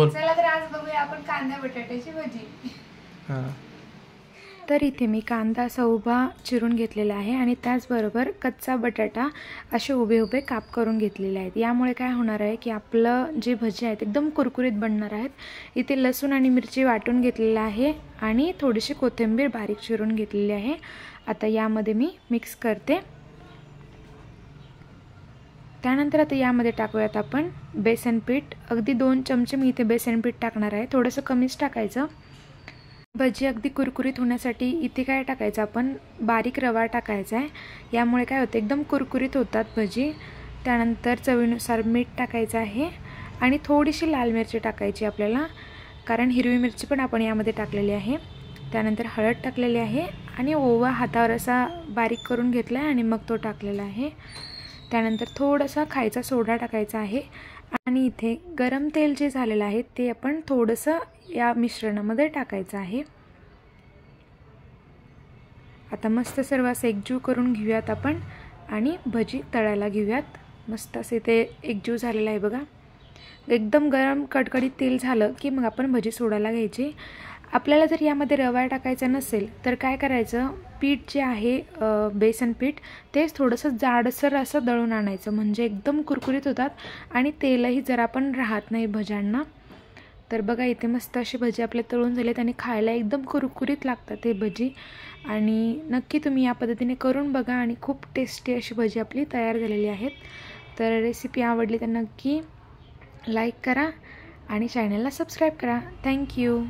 बोल. चला तर आज बघूया आपण कांदा बटाट्याची भजी. हां. तर इथे मी कांदा असा उभा चिरून घेतलेला आहे आणि त्याचबरोबर कच्चा बटाटा असे उभे उभे काप करून घेतलेले आहेत. यामुळे काय होणार आहे की आपलं जे भजी आहेत एकदम कुरकुरीत बनणार आहेत. इथे लसूण आणि मिरची वाटून घेतलेलं आहे आणि थोडीशी कोथिंबीर बारीक चिरून घेतलेली आहे. आता यामध्ये मी मिक्स करते. त्यानंतर आता यामध्ये टाकूयात आपण बेसन पीठ. अगदी 2 चमचे मी इथे बेसन पीठ टाकणार आहे, थोडंसं कमीच टाकायचं. भजी अगदी कुरकुरीत होण्यासाठी इथे काय टाकायचं आपण बारीक रवा टाकायचा आहे. यामुळे काय होतं एकदम कुरकुरीत होतात भजी. त्यानंतर चवीनुसार मीठ टाकायचं आहे आणि थोडीशी लाल मिरची टाकायची आपल्याला, कारण हिरवी मिरची पण आपण यामध्ये टाकलेली आहे. त्यानंतर हळद टाकलेली आहे आणि ओवा हातावर असा बारीक करून घेतला आहे आणि मग तो टाकलेला आहे. त्यानंतर थोडासा खायचा सोडा टाकायचा आहे आणि इथे गरम तेल जे झालेलं आहे ते आपण थोडंसं या मिश्रणामध्ये टाकायचं आहे. आता मस्त सर्व असं एकजीव करून घेऊयात आपण आणि भजी तळायला घेऊयात. मस्त असे ते एकजीव झालेलं आहे बघा. एकदम गरम कडकडीत तेल झालं की मग आपण भजी सोडायला घ्यायची. आपल्याला जर यामध्ये रवा टाकायचा नसेल तर काय करायचं, पीठ जे आहे बेसन पीठ तेच थोडंसं जाडसर असं दळून आणायचं, म्हणजे एकदम कुरकुरीत होतात आणि तेलही जरा पण राहत नाही भज्यांना. तर बघा इथे मस्त अशी भजी आपले तळून झालेत आणि खायला एकदम कुरकुरीत लागतात हे भजी. आणि नक्की तुम्ही या पद्धतीने करून बघा आणि खूप टेस्टी अशी भजी आपली तयार झालेली आहेत. तर रेसिपी आवडली तर नक्की लाईक करा आणि चॅनलला सबस्क्राईब करा. थँक्यू.